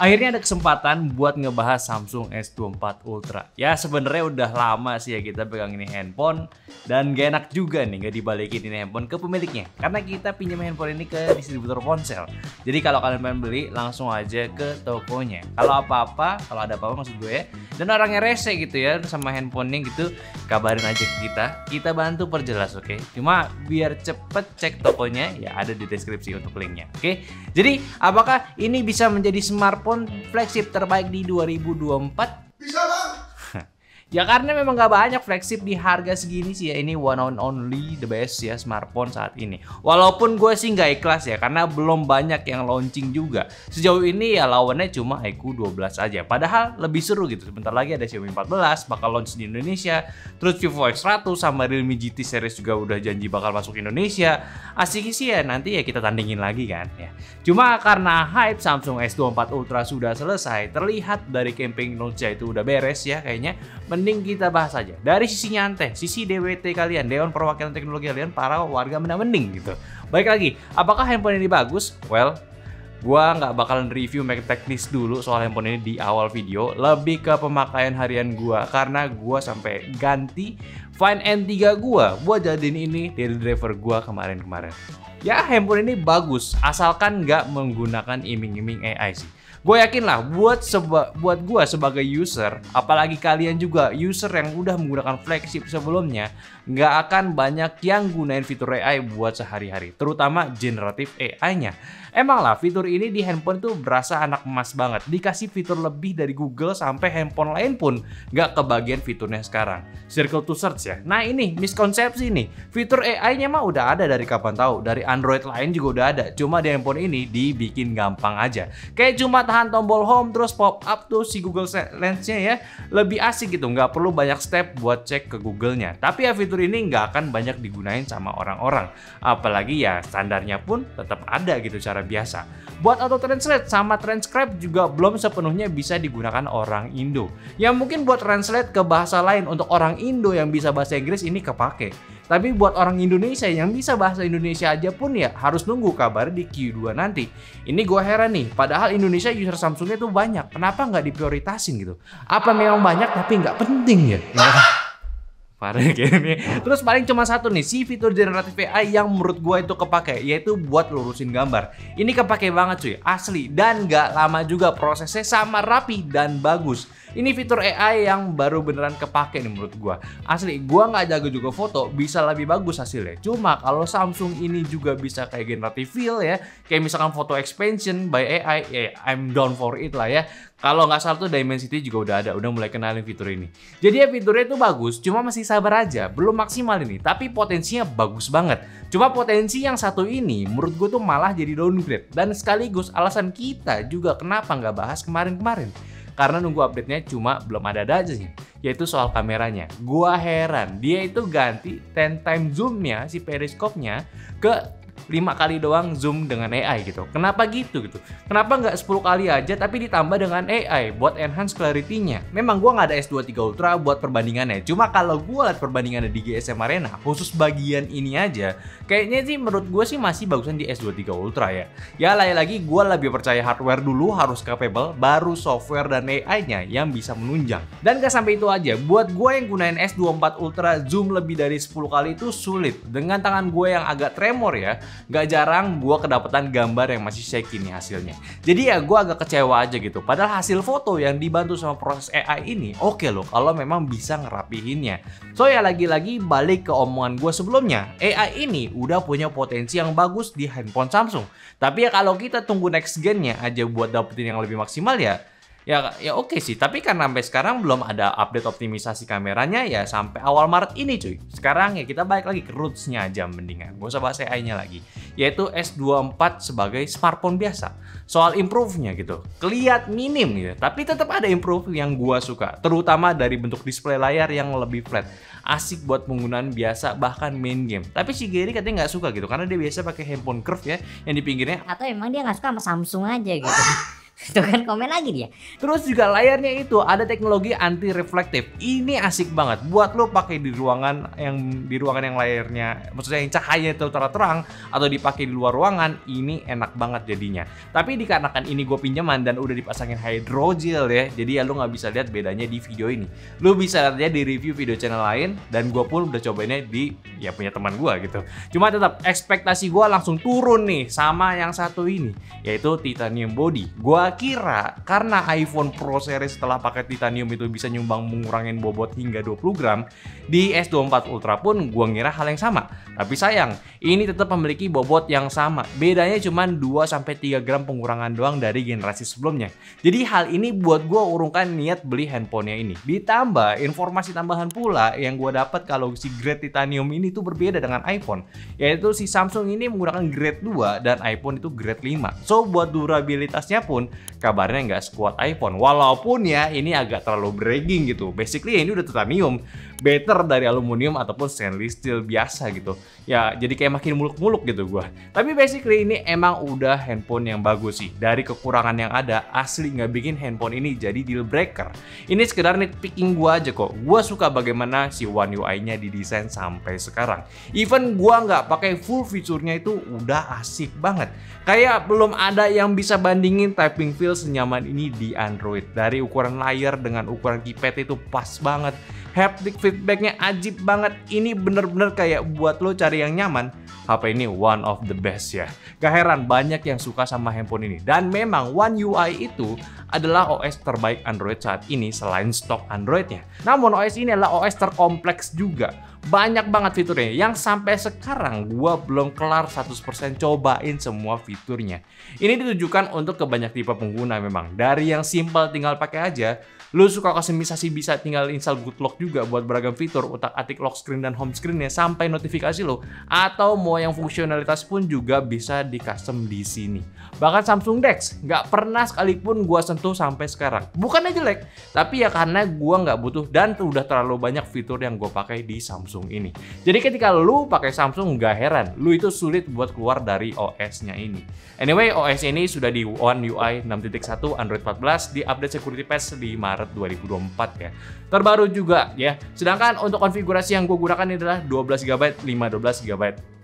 Akhirnya ada kesempatan buat ngebahas Samsung S24 Ultra. Ya sebenarnya udah lama sih ya kita pegang ini handphone dan gak enak juga nih gak dibalikin ini handphone ke pemiliknya. Karena kita pinjam handphone ini ke distributor ponsel. Jadi kalau kalian pengen beli langsung aja ke tokonya. Kalau ada apa-apa maksud gue ya. Dan orangnya rese gitu ya sama handphonenya gitu, kabarin aja ke kita. Kita bantu perjelas, oke? Cuma biar cepet cek tokonya ya ada di deskripsi untuk linknya, oke? Jadi apakah ini bisa menjadi smartphone flagship terbaik di 2024? Bisa bang. Ya karena memang gak banyak flagship di harga segini sih ya. Ini one and only the best ya smartphone saat ini. Walaupun gue sih gak ikhlas ya karena belum banyak yang launching juga. Sejauh ini ya lawannya cuma iQOO 12 aja. Padahal lebih seru gitu. Sebentar lagi ada Xiaomi 14 bakal launch di Indonesia. Terus Vivo X100 sama Realme GT series juga udah janji bakal masuk Indonesia. Asik sih ya, nanti ya kita tandingin lagi kan ya. Cuma karena hype Samsung S24 Ultra sudah selesai, terlihat dari campaign launch-nya itu udah beres ya kayaknya. Mending kita bahas aja dari sisi nyantai, sisi DWT kalian, Dewan Perwakilan Teknologi kalian, para warga mending gitu. Baik lagi, apakah handphone ini bagus? Well, gua nggak bakalan review make teknis dulu soal handphone ini di awal video, lebih ke pemakaian harian gua karena gua sampai ganti Find N3 gua buat jadiin ini daily driver gua kemarin-kemarin. Ya handphone ini bagus asalkan nggak menggunakan iming-iming AI sih. Gue yakin lah buat gue sebagai user, apalagi kalian juga user yang udah menggunakan flagship sebelumnya, nggak akan banyak yang gunain fitur AI buat sehari-hari, terutama generatif AI-nya. Emang lah fitur ini di handphone tuh berasa anak emas banget, dikasih fitur lebih dari Google sampai handphone lain pun nggak kebagian fiturnya sekarang. Circle to search ya. Nah ini miskonsepsi nih, fitur AI-nya mah udah ada dari kapan tahu, dari Android lain juga udah ada, cuma di handphone ini dibikin gampang aja. Kayak cuma tahan tombol home terus pop up tuh si Google Lens-nya ya, lebih asik gitu, nggak perlu banyak step buat cek ke Google-nya. Tapi ya fitur ini nggak akan banyak digunain sama orang-orang, apalagi ya standarnya pun tetap ada gitu cara biasa. Buat auto translate sama transcribe juga belum sepenuhnya bisa digunakan orang Indo. Ya mungkin buat translate ke bahasa lain untuk orang Indo yang bisa bahasa Inggris ini kepake. Tapi buat orang Indonesia yang bisa bahasa Indonesia aja pun ya harus nunggu kabar di Q2 nanti. Ini gue heran nih, padahal Indonesia user Samsungnya tuh banyak. Kenapa nggak diprioritasin gitu? Apa memang banyak tapi nggak penting ya? Parah gini. Terus paling cuma satu nih, si fitur generatif AI yang menurut gue itu kepake, yaitu buat lurusin gambar. Ini kepake banget cuy, asli. Dan gak lama juga prosesnya, sama rapi dan bagus. Ini fitur AI yang baru beneran kepake nih menurut gue. Asli, gue gak jago juga foto, bisa lebih bagus hasilnya. Cuma kalau Samsung ini juga bisa kayak generative fill ya, kayak misalkan foto expansion by AI, ya I'm down for it lah ya. Kalau nggak salah tuh Dimensity juga udah ada, udah mulai kenalin fitur ini. Jadi ya fiturnya itu bagus, cuma masih sabar aja, belum maksimal ini. Tapi potensinya bagus banget. Cuma potensi yang satu ini menurut gue tuh malah jadi downgrade. Dan sekaligus alasan kita juga kenapa nggak bahas kemarin-kemarin. Karena nunggu update-nya cuma belum ada aja sih, yaitu soal kameranya. Gua heran, dia itu ganti 10 time zoom-nya, si periskopnya ke 5 kali doang zoom dengan AI gitu. Kenapa gitu? Kenapa nggak 10 kali aja tapi ditambah dengan AI buat enhance clarity-nya? Memang gua nggak ada S23 Ultra buat perbandingannya. Cuma kalau gua lihat perbandingannya di GSM Arena, khusus bagian ini aja, kayaknya sih menurut gua sih masih bagusan di S23 Ultra ya. Ya lagi-lagi gua lebih percaya hardware dulu harus capable, baru software dan AI-nya yang bisa menunjang. Dan gak sampai itu aja, buat gua yang gunain S24 Ultra zoom lebih dari 10 kali itu sulit. Dengan tangan gua yang agak tremor ya, gak jarang gue kedapatan gambar yang masih shaky nih hasilnya. Jadi ya gue agak kecewa aja gitu. Padahal hasil foto yang dibantu sama proses AI ini oke loh kalau memang bisa ngerapihinnya. So ya lagi-lagi balik ke omongan gue sebelumnya, AI ini udah punya potensi yang bagus di handphone Samsung. Tapi ya kalau kita tunggu next gen-nya aja buat dapetin yang lebih maksimal ya oke sih, tapi karena sampai sekarang belum ada update optimisasi kameranya ya sampai awal Maret ini cuy. Sekarang ya kita balik lagi ke roots-nya aja mendingan, gak usah bahas AI-nya lagi, yaitu S24 sebagai smartphone biasa. Soal improve-nya gitu, kelihat minim gitu, tapi tetap ada improve yang gua suka, terutama dari bentuk display layar yang lebih flat. Asik buat penggunaan biasa bahkan main game. Tapi si Gary katanya nggak suka gitu karena dia biasa pakai handphone curve ya yang di pinggirnya. Atau emang dia nggak suka sama Samsung aja gitu. Tuh kan komen lagi dia. Terus juga layarnya itu ada teknologi anti reflektif. Ini asik banget buat lo pakai di ruangan yang layarnya, maksudnya yang cahaya itu terang atau dipakai di luar ruangan, ini enak banget jadinya. Tapi dikarenakan ini gue pinjaman dan udah dipasangin hydrogel ya, jadi ya lo nggak bisa lihat bedanya di video ini. Lo bisa lihatnya di review video channel lain dan gue pun udah cobainnya di ya punya teman gue gitu. Cuma tetap ekspektasi gue langsung turun nih sama yang satu ini, yaitu titanium body. Gua kira karena iPhone Pro series setelah pakai titanium itu bisa nyumbang mengurangin bobot hingga 20 gram, di S24 Ultra pun gua ngira hal yang sama. Tapi sayang, ini tetap memiliki bobot yang sama. Bedanya cuma 2-3 gram pengurangan doang dari generasi sebelumnya. Jadi hal ini buat gua urungkan niat beli handphonenya ini. Ditambah informasi tambahan pula yang gua dapat kalau si grade titanium ini tuh berbeda dengan iPhone, yaitu si Samsung ini menggunakan grade 2 dan iPhone itu grade 5. So buat durabilitasnya pun kabarnya nggak sekuat iPhone, walaupun ya ini agak terlalu bragging gitu. Basically ya ini udah titanium, better dari aluminium ataupun stainless steel biasa gitu ya, jadi kayak makin muluk-muluk gitu gua. Tapi basically ini emang udah handphone yang bagus sih. Dari kekurangan yang ada, asli nggak bikin handphone ini jadi deal breaker. Ini sekedar nitpicking gua aja kok. Gua suka bagaimana si One UI-nya didesain sampai sekarang. Even gua nggak pakai full fiturnya itu udah asik banget. Kayak belum ada yang bisa bandingin typing feel senyaman ini di Android. Dari ukuran layar dengan ukuran keypad itu pas banget. Haptic feedbacknya ajib banget. Ini bener-bener kayak buat lo cari yang nyaman. HP ini one of the best ya. Gak heran banyak yang suka sama handphone ini. Dan memang One UI itu adalah OS terbaik Android saat ini selain stok Androidnya. Namun OS ini adalah OS terkompleks juga. Banyak banget fiturnya yang sampai sekarang gua belum kelar 100% cobain semua fiturnya. Ini ditujukan untuk ke banyak tipe pengguna memang. Dari yang simple tinggal pakai aja, lu suka customisasi bisa tinggal install Good Lock juga buat beragam fitur, utak-atik lock screen dan home screen-nya sampai notifikasi lo, atau mau yang fungsionalitas pun juga bisa di custom di sini. Bahkan Samsung Dex nggak pernah sekalipun gua sentuh sampai sekarang. Bukannya jelek, tapi ya karena gua nggak butuh dan udah terlalu banyak fitur yang gua pakai di Samsung ini. Jadi ketika lu pakai Samsung, nggak heran lu itu sulit buat keluar dari OS-nya ini. Anyway, OS ini sudah di One UI 6.1 Android 14 di update security patch di Maret 2024 ya. Terbaru juga ya. Sedangkan untuk konfigurasi yang gue gunakan ini adalah 12GB,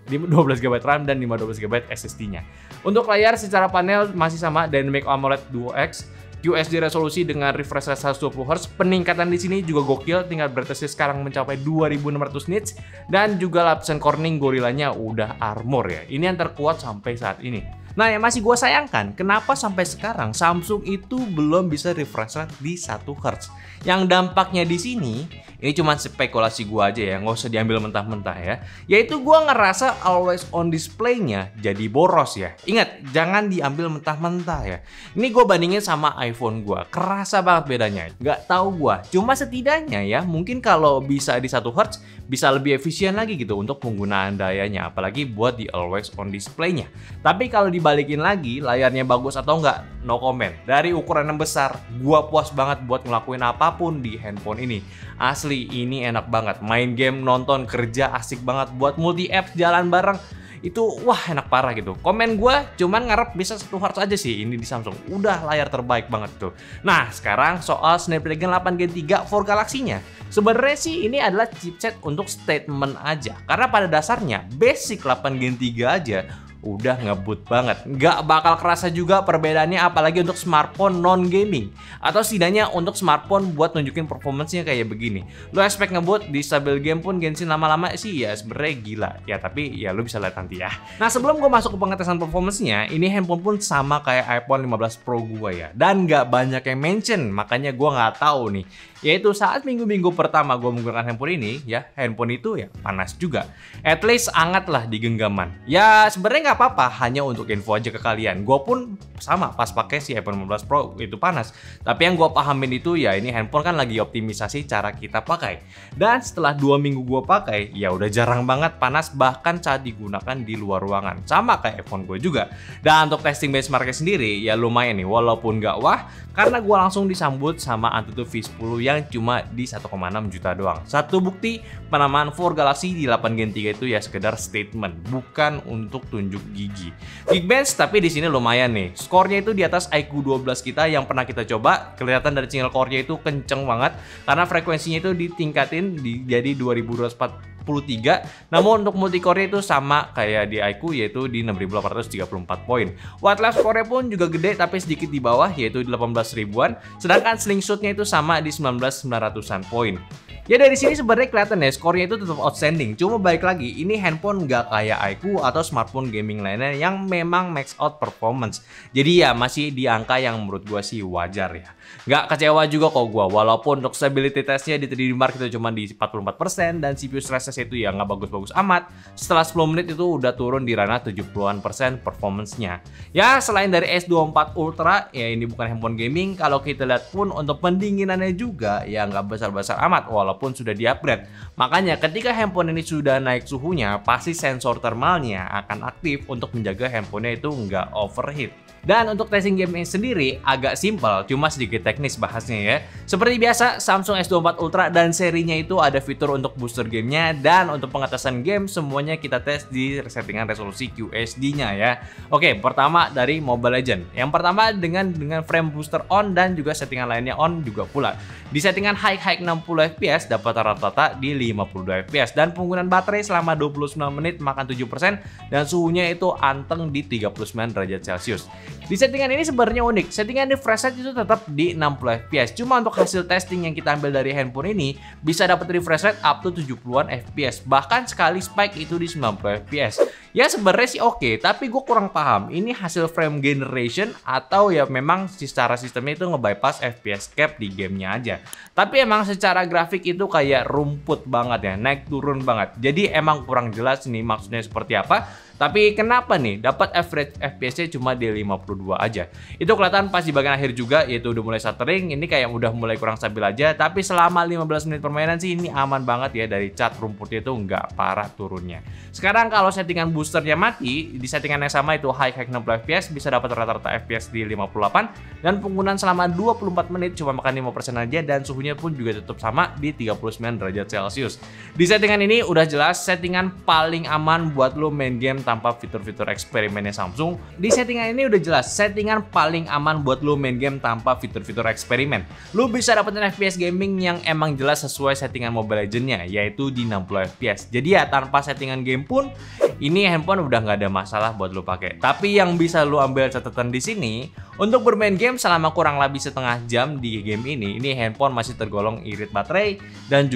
12GB RAM dan 512GB SSD-nya. Untuk layar secara panel masih sama Dynamic AMOLED Duo X, QHD resolusi dengan refresh rate 120Hz. Peningkatan di sini juga gokil, tingkat brightness sekarang mencapai 2600 nits dan juga lapisan corning Gorillanya udah armor ya. Ini yang terkuat sampai saat ini. Nah, yang masih gue sayangkan, kenapa sampai sekarang Samsung itu belum bisa refresh rate di 1Hz. Yang dampaknya di sini, ini cuma spekulasi gue aja ya, nggak usah diambil mentah-mentah ya. Yaitu gue ngerasa always on display-nya jadi boros ya. Ingat, jangan diambil mentah-mentah ya. Ini gue bandingin sama iPhone gue, kerasa banget bedanya. Nggak tahu gue, cuma setidaknya ya, mungkin kalau bisa di 1Hz, bisa lebih efisien lagi gitu untuk penggunaan dayanya, apalagi buat di always on display-nya. Tapi kalau dibalikin lagi, layarnya bagus atau enggak, no comment. Dari ukuran yang besar, gua puas banget buat ngelakuin apapun di handphone ini. Asli, ini enak banget. Main game, nonton, kerja, asik banget. Buat multi apps, jalan bareng, itu wah enak parah gitu. Komen gua cuman ngarep bisa 1Hz aja sih ini di Samsung. Udah layar terbaik banget tuh. Nah, sekarang soal Snapdragon 8 Gen 3 for Galaxy-nya. Sebenarnya sih ini adalah chipset untuk statement aja. Karena pada dasarnya basic 8 Gen 3 aja udah ngebut banget. Nggak bakal kerasa juga perbedaannya apalagi untuk smartphone non-gaming. Atau setidaknya untuk smartphone buat nunjukin performance-nya kayak begini. Lo expect ngebut di stabil game pun Genshin lama-lama sih ya sebenarnya gila. Ya tapi ya lo bisa lihat nanti ya. Nah sebelum gue masuk ke pengetesan performance-nya, ini handphone pun sama kayak iPhone 15 Pro gue ya. Dan nggak banyak yang mention, makanya gue nggak tahu nih. Yaitu saat minggu-minggu pertama gue menggunakan handphone ini, ya handphone itu ya panas juga. At least anget lah di genggaman. Ya sebenarnya nggak apa-apa, hanya untuk info aja ke kalian. Gue pun sama pas pakai si iPhone 15 Pro itu panas. Tapi yang gue pahamin itu ya ini handphone kan lagi optimisasi cara kita pakai. Dan setelah 2 minggu gue pakai, ya udah jarang banget panas bahkan saat digunakan di luar ruangan. Sama kayak iPhone gue juga. Dan untuk testing benchmarknya sendiri ya lumayan nih, walaupun nggak wah karena gue langsung disambut sama Antutu V10 yang cuma di 1,6 juta doang. Satu bukti penamaan for Galaxy di 8 Gen 3 itu ya sekedar statement, bukan untuk tunjuk GB. Geekbench tapi di sini lumayan nih. Skornya itu di atas IQ 12 kita yang pernah kita coba. Kelihatan dari single core-nya itu kenceng banget karena frekuensinya itu ditingkatin jadi 2243. Namun untuk multicore itu sama kayak di IQ yaitu di 6834 poin. Wildlife score-nya pun juga gede tapi sedikit di bawah yaitu di 18 ribuan. Sedangkan slingshot-nya itu sama di 19.900-an poin. Ya dari sini sebenarnya kelihatan ya skornya itu tetap outstanding. Cuma balik lagi ini handphone nggak kayak iQOO atau smartphone gaming lainnya yang memang max out performance. Jadi ya masih di angka yang menurut gua sih wajar ya. Nggak kecewa juga kok gua walaupun untuk stability testnya di 3D Mark itu cuma di 44% dan CPU stress test itu ya nggak bagus-bagus amat. Setelah 10 menit itu udah turun di ranah 70-an% performance-nya. Ya selain dari S24 Ultra ya ini bukan handphone gaming. Kalau kita lihat pun untuk pendinginannya juga ya nggak besar-besar amat walaupun sudah di-upgrade. Makanya ketika handphone ini sudah naik suhunya, pasti sensor thermalnya akan aktif untuk menjaga handphonenya itu nggak overheat. Dan untuk testing game sendiri agak simpel, cuma sedikit teknis bahasnya ya. Seperti biasa, Samsung S24 Ultra dan serinya itu ada fitur untuk booster gamenya dan untuk pengetesan game semuanya kita tes di settingan resolusi QHD-nya ya. Oke, pertama dari Mobile Legends. Yang pertama dengan frame booster on dan juga settingan lainnya on juga pula. Di settingan high 60 fps dapat rata-rata di 52 fps dan penggunaan baterai selama 29 menit makan 7% dan suhunya itu anteng di 39 derajat Celcius. Di settingan ini sebenarnya unik, settingan refresh rate itu tetap di 60 fps. Cuma untuk hasil testing yang kita ambil dari handphone ini bisa dapat refresh rate up to 70-an fps. Bahkan sekali spike itu di 90 fps. Ya sebenarnya sih oke, tapi gue kurang paham ini hasil frame generation atau ya memang secara sistemnya itu nge-bypass FPS cap di gamenya aja. Tapi emang secara grafik itu kayak rumput banget ya, naik turun banget. Jadi emang kurang jelas nih maksudnya seperti apa. Tapi kenapa nih dapat average FPS-nya cuma di 52 aja? Itu kelihatan pas di bagian akhir juga yaitu udah mulai stuttering, ini kayak udah mulai kurang stabil aja. Tapi selama 15 menit permainan sih ini aman banget ya dari cat rumputnya itu nggak parah turunnya. Sekarang kalau settingan boosternya mati, di settingan yang sama itu high 60 fps bisa dapat rata-rata FPS di 58 dan penggunaan selama 24 menit cuma makan 5% aja dan suhunya pun juga tetap sama di 39 derajat Celcius. Di settingan ini udah jelas settingan paling aman buat lo main game tanpa fitur-fitur eksperimennya Samsung. Di settingan ini udah jelas settingan paling aman buat lo main game tanpa fitur-fitur eksperimen. Lo bisa dapetin FPS gaming yang emang jelas sesuai settingan Mobile Legends-nya yaitu di 60 fps. Jadi ya tanpa settingan game pun ini handphone udah nggak ada masalah buat lo pakai. Tapi yang bisa lo ambil catatan di sini untuk bermain game selama kurang lebih setengah jam di game ini handphone masih tergolong irit baterai dan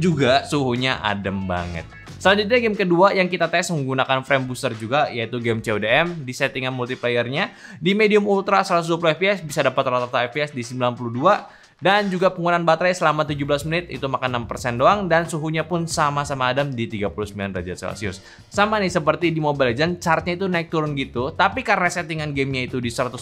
juga suhunya adem banget. Selanjutnya game kedua yang kita tes menggunakan frame booster juga yaitu game CODM. Di settingan multiplayernya di medium ultra 120 fps bisa dapat rata-rata fps di 92 dan juga penggunaan baterai selama 17 menit itu makan 6% doang dan suhunya pun sama-sama adem di 39 derajat Celcius. Sama nih seperti di Mobile Legends, chartnya itu naik turun gitu, tapi karena settingan gamenya itu di 120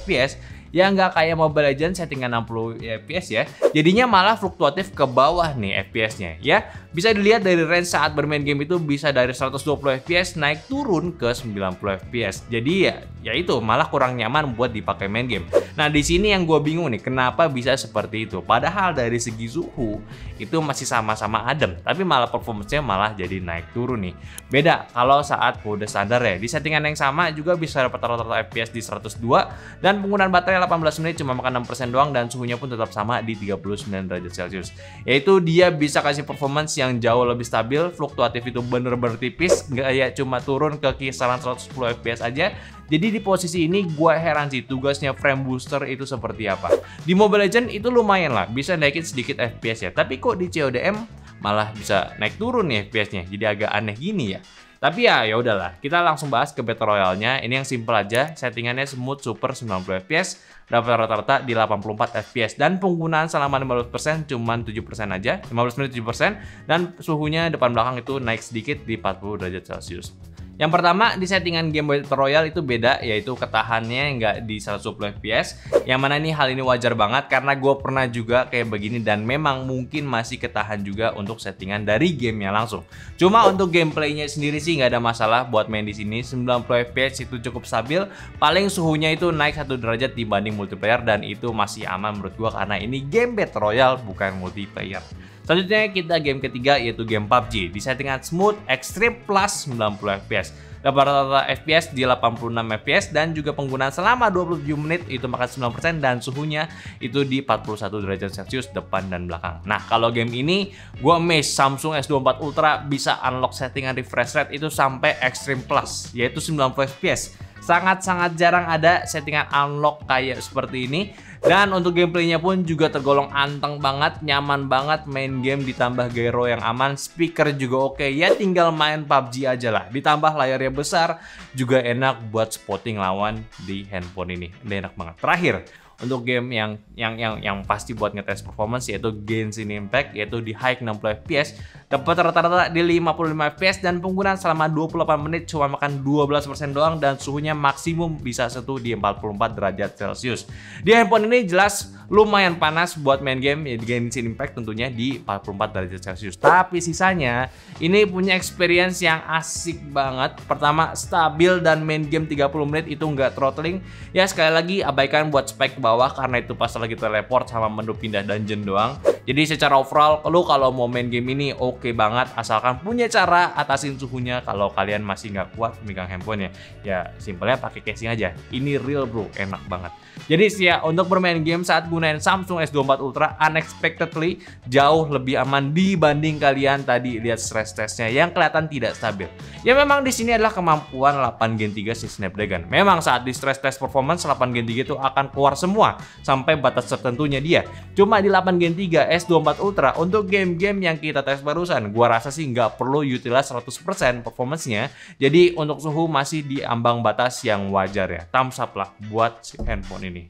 fps ya nggak kayak Mobile Legends settingan 60 fps ya, jadinya malah fluktuatif ke bawah nih FPS-nya ya. Bisa dilihat dari range saat bermain game itu bisa dari 120 fps naik turun ke 90 fps. Jadi ya itu malah kurang nyaman buat dipakai main game. Nah di sini yang gue bingung nih kenapa bisa seperti itu. Padahal dari segi suhu itu masih sama-sama adem, tapi malah performance-nya malah jadi naik turun nih. Beda kalau saat mode standar ya. Di settingan yang sama juga bisa dapat rata-rata FPS di 102 dan penggunaan baterai 18 menit cuma makan 6% doang dan suhunya pun tetap sama di 39 derajat Celcius. Yaitu dia bisa kasih performance yang jauh lebih stabil, fluktuatif itu bener-bener tipis, nggak ya cuma turun ke kisaran 110 fps aja. Jadi di posisi ini gue heran sih tugasnya frame booster itu seperti apa. Di Mobile Legends itu lumayan lah, bisa naikin sedikit FPS ya. Tapi kok di CODM malah bisa naik turun nih FPS-nya. Jadi agak aneh gini ya. Tapi ya udahlah, kita langsung bahas ke Battle Royale-nya. Ini yang simple aja, settingannya smooth super 90 fps, dapat rata-rata di 84 fps dan penggunaan selama 15% cuman 7% aja, 15 menit 7% dan suhunya depan belakang itu naik sedikit di 40 derajat Celcius. Yang pertama di settingan game Battle Royale itu beda, yaitu ketahannya nggak di 120 fps. Yang mana nih hal ini wajar banget karena gue pernah juga kayak begini dan memang mungkin masih ketahan juga untuk settingan dari gamenya langsung. Cuma untuk gameplaynya sendiri sih nggak ada masalah buat main di sini. 90 fps itu cukup stabil, paling suhunya itu naik 1 derajat dibanding multiplayer dan itu masih aman menurut gue karena ini game Battle Royale bukan multiplayer. Selanjutnya kita game ketiga yaitu game PUBG. Di settingan smooth, extreme plus 90 fps. Dapat rata-rata FPS di 86 FPS dan juga penggunaan selama 27 menit itu makan 9% dan suhunya itu di 41 derajat Celcius depan dan belakang. Nah, kalau game ini gue amazed Samsung S24 Ultra bisa unlock settingan refresh rate itu sampai Extreme Plus, yaitu 90 FPS. Sangat-sangat jarang ada settingan unlock kayak seperti ini. Dan untuk gameplaynya pun juga tergolong anteng banget, nyaman banget main game ditambah gyro yang aman, speaker juga oke, ya tinggal main PUBG aja lah. Ditambah layarnya besar, juga enak buat spotting lawan di handphone ini. Udah enak banget. Terakhir, untuk game yang pasti buat ngetes performance yaitu Genshin Impact, yaitu di high 60 fps, dapat rata-rata di 55 fps dan penggunaan selama 28 menit cuma makan 12% doang dan suhunya maksimum bisa sentuh di 44 derajat Celcius. Di handphone ini jelas lumayan panas buat main game ya, di Genshin Impact tentunya di 44 derajat Celcius. Tapi sisanya ini punya experience yang asik banget. Pertama, stabil dan main game 30 menit itu nggak throttling. Ya sekali lagi abaikan buat spek bawah karena itu pas lagi teleport sama menu pindah dungeon doang. Jadi secara overall lu kalau mau main game ini oke banget asalkan punya cara atasin suhunya kalau kalian masih nggak kuat megang handphone ya simpelnya pakai casing aja. Ini real bro, enak banget. Jadi sih ya, untuk bermain game saat gunain Samsung S24 Ultra unexpectedly jauh lebih aman dibanding kalian tadi lihat stress testnya yang kelihatan tidak stabil. Ya memang di sini adalah kemampuan 8 Gen 3 si Snapdragon. Memang saat di stress test performance 8 Gen 3 itu akan keluar semua sampai batas tertentunya dia. Cuma di 8 Gen 3 S24 Ultra untuk game-game yang kita tes barusan, gua rasa sih nggak perlu utilize 100% performance-nya. Jadi untuk suhu masih di ambang batas yang wajar ya. Thumbs up lah buat si handphone ini.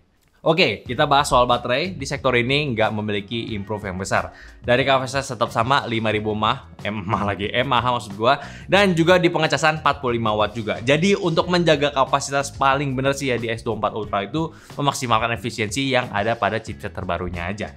Oke, kita bahas soal baterai. Di sektor ini nggak memiliki improve yang besar. Dari kapasitas tetap sama 5000 mAh maksud gua, dan juga di pengecasan 45 watt juga. Jadi untuk menjaga kapasitas paling bener sih ya di S24 Ultra itu memaksimalkan efisiensi yang ada pada chipset terbarunya aja.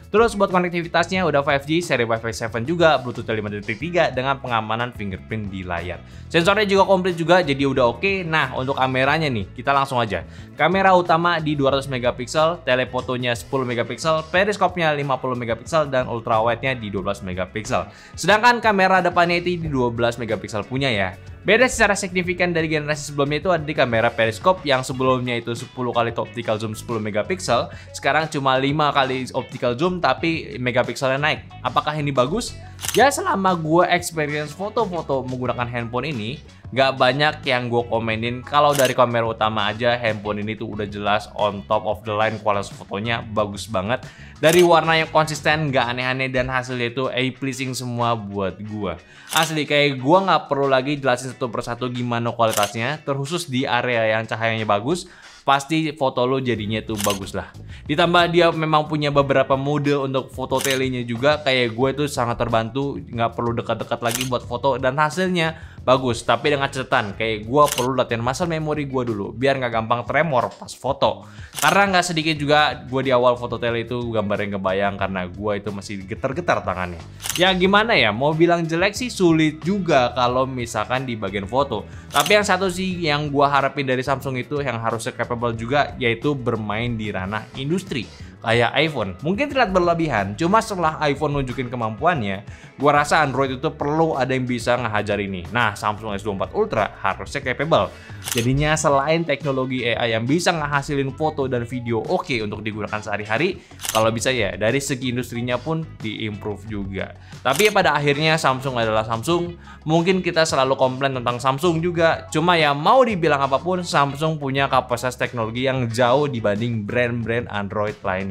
Terus buat konektivitasnya udah 5G, seri Wi-Fi 7 juga, Bluetooth 5.3 dengan pengamanan fingerprint di layar. Sensornya juga komplit juga, jadi udah oke. Nah, untuk kameranya nih, kita langsung aja. Kamera utama di 200 megapiksel, telefotonya 10 megapiksel, periskopnya 50 megapiksel, dan ultrawide-nya di 12 megapiksel. Sedangkan kamera depannya itu di 12 megapiksel punya ya. Beda secara signifikan dari generasi sebelumnya itu ada di kamera periskop yang sebelumnya itu 10 kali optical zoom 10 megapiksel, sekarang cuma 5 kali optical zoom tapi megapikselnya naik. Apakah ini bagus? Ya selama gue experience foto-foto menggunakan handphone ini, gak banyak yang gue komenin. Kalau dari kamera utama aja handphone ini tuh udah jelas on top of the line, kualitas fotonya bagus banget. Dari warna yang konsisten, gak aneh-aneh, dan hasilnya itu eye-pleasing semua buat gue. Asli kayak gue gak perlu lagi jelasin satu persatu gimana kualitasnya, terkhusus di area yang cahayanya bagus. Pasti foto lo jadinya tuh bagus lah. Ditambah dia memang punya beberapa mode untuk foto telenya juga. Kayak gue tuh sangat terbantu, nggak perlu dekat-dekat lagi buat foto dan hasilnya bagus. Tapi dengan catatan kayak gue perlu latihan muscle memory gue dulu biar nggak gampang tremor pas foto. Karena nggak sedikit juga gue di awal foto tele itu gambarnya ngebayang karena gue itu masih getar-getar tangannya. Ya gimana ya, mau bilang jelek sih sulit juga kalau misalkan di bagian foto. Tapi yang satu sih yang gue harapin dari Samsung itu yang harusnya capable juga, yaitu bermain di ranah industri kayak iPhone. Mungkin terlihat berlebihan, cuma setelah iPhone nunjukin kemampuannya, gua rasa Android itu perlu ada yang bisa ngehajar ini. Nah, Samsung S24 Ultra harusnya capable. Jadinya selain teknologi AI yang bisa ngehasilin foto dan video oke untuk digunakan sehari-hari, kalau bisa ya dari segi industrinya pun diimprove juga. Tapi pada akhirnya Samsung adalah Samsung. Mungkin kita selalu komplain tentang Samsung juga. Cuma ya mau dibilang apapun, Samsung punya kapasitas teknologi yang jauh dibanding brand-brand Android lain.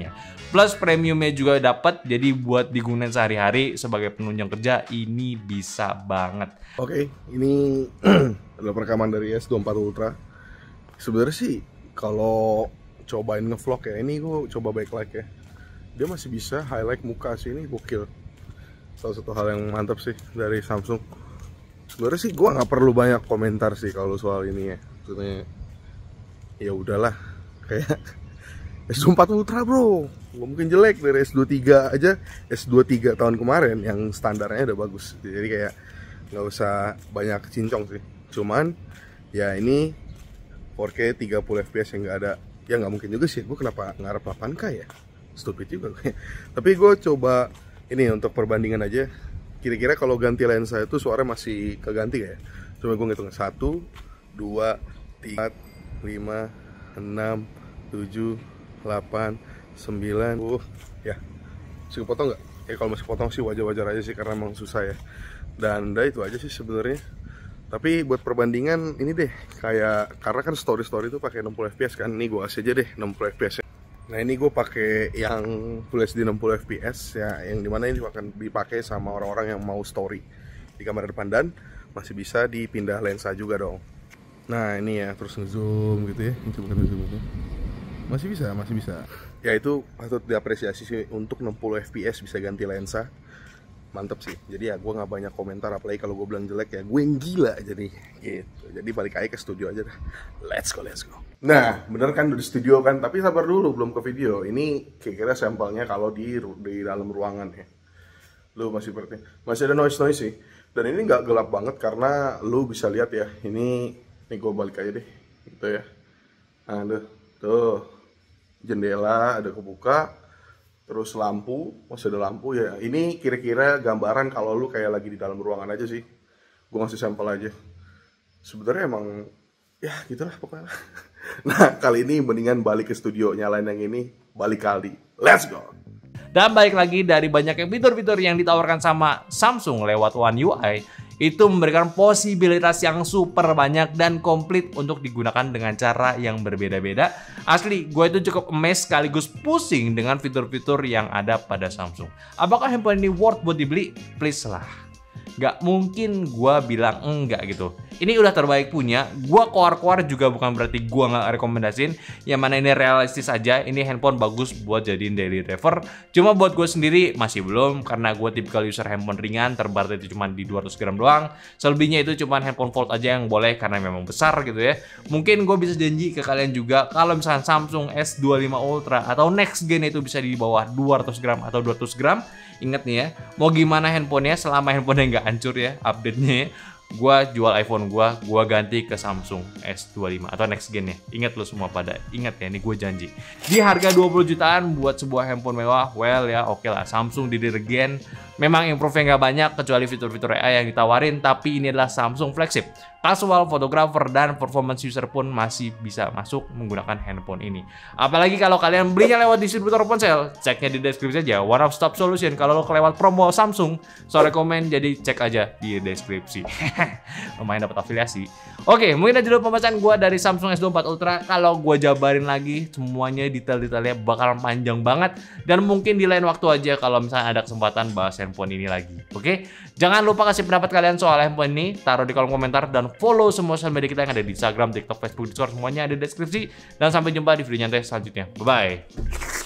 Plus premiumnya juga dapat, jadi buat digunakan sehari-hari sebagai penunjang kerja ini bisa banget. Oke, ini adalah perekaman dari S24 Ultra. Sebenarnya sih kalau cobain ngevlog ya, ini gue coba backlight ya, dia masih bisa highlight muka sih, ini gokil. Salah satu hal yang mantap sih dari Samsung. Sebenarnya sih gue nggak perlu banyak komentar sih kalau soal ini ya. Maksudnya ya udahlah, kayak S24 Ultra bro, nggak mungkin jelek. Dari S23 aja, S23 tahun kemarin yang standarnya udah bagus. Jadi kayak nggak usah banyak cincong sih. Cuman ya ini 4K 30 fps yang nggak ada. Ya nggak mungkin juga sih, gue kenapa ngarep 8K ya, stupid juga. Tapi gue coba ini untuk perbandingan aja. Kira-kira kalau ganti lensa itu suara masih keganti ya. Coba gue ngitung 1, 2, 3, 5, 6, 7, 8, 9. Ya, masih kepotong nggak? Ya kalau masih potong sih wajar-wajar aja sih, karena emang susah ya. Dan udah itu aja sih sebenarnya. Tapi buat perbandingan ini deh, kayak karena kan story itu pakai 60 fps kan. Ini gue kasih aja deh 60 fps ya. Nah ini gue pakai yang Full HD 60 fps ya, yang dimana ini akan dipakai sama orang-orang yang mau story di kamera depan, dan masih bisa dipindah lensa juga dong. Nah ini ya, terus ngezoom gitu ya, coba kan ngezoom itu. Masih bisa. Ya itu patut diapresiasi sih, untuk 60 fps bisa ganti lensa. Mantep sih. Jadi ya gue nggak banyak komentar, apalagi kalau gue bilang jelek ya gue yang gila jadi gitu. Jadi balik aja ke studio aja dah. Let's go. Nah bener kan di studio kan, tapi sabar dulu, belum ke video. Ini kira-kira sampelnya kalau di dalam ruangan ya. Lu masih ada noise sih. Dan ini nggak gelap banget karena lu bisa lihat ya. Ini gue balik aja deh gitu ya. Nah tuh jendela ada kebuka. Terus lampu, masih ada lampu ya. Ini kira-kira gambaran kalau lu kayak lagi di dalam ruangan aja sih. Gue ngasih sampel aja. Sebenarnya emang ya gitulah pokoknya. Nah kali ini mendingan balik ke studio, nyalain yang ini, balik kali. Let's go. Dan balik lagi, dari banyaknya fitur-fitur yang ditawarkan sama Samsung lewat One UI, itu memberikan posibilitas yang super banyak dan komplit untuk digunakan dengan cara yang berbeda-beda. Asli, gue itu cukup amazed sekaligus pusing dengan fitur-fitur yang ada pada Samsung. Apakah handphone ini worth buat dibeli? Please lah. Gak mungkin gue bilang enggak gitu. Ini udah terbaik punya. Gue keluar juga bukan berarti gue nggak rekomendasiin. Yang mana ini realistis aja. Ini handphone bagus buat jadiin daily driver. Cuma buat gue sendiri masih belum, karena gue tipikal user handphone ringan. Terbatas itu cuma di 200 gram doang. Selebihnya itu cuma handphone fold aja yang boleh karena memang besar gitu ya. Mungkin gue bisa janji ke kalian juga, kalau misalnya Samsung S25 Ultra atau next gen itu bisa di bawah 200 gram atau 200 gram. Ingat nih ya, mau gimana handphonenya, selama handphonenya nggak hancur ya update-nya ya, gue jual iPhone gue ganti ke Samsung S25 atau next gen ya. Ingat lo semua pada ingat ya, ini gue janji. Di harga 20 jutaan buat sebuah handphone mewah, well ya oke lah, Samsung did it again. Memang improve-nya nggak banyak kecuali fitur-fitur AI yang ditawarin, tapi ini adalah Samsung flagship. Casual, fotografer, dan performance user pun masih bisa masuk menggunakan handphone ini. Apalagi kalau kalian belinya lewat distributor ponsel, ceknya di deskripsi aja. One of stop solution. Kalau lo kelewat promo Samsung, so rekomend, jadi cek aja di deskripsi. Lumayan dapat afiliasi. Oke, mungkin aja dulu pembahasan gue dari Samsung S24 Ultra. Kalau gue jabarin lagi, semuanya detail-detailnya bakal panjang banget. Dan mungkin di lain waktu aja kalau misalnya ada kesempatan bahas handphone ini lagi. Oke, jangan lupa kasih pendapat kalian soal handphone ini, taruh di kolom komentar, dan follow semua sosial media kita yang ada di Instagram, TikTok, Facebook, Discord, semuanya ada di deskripsi. Dan sampai jumpa di video nyantai selanjutnya. Bye-bye.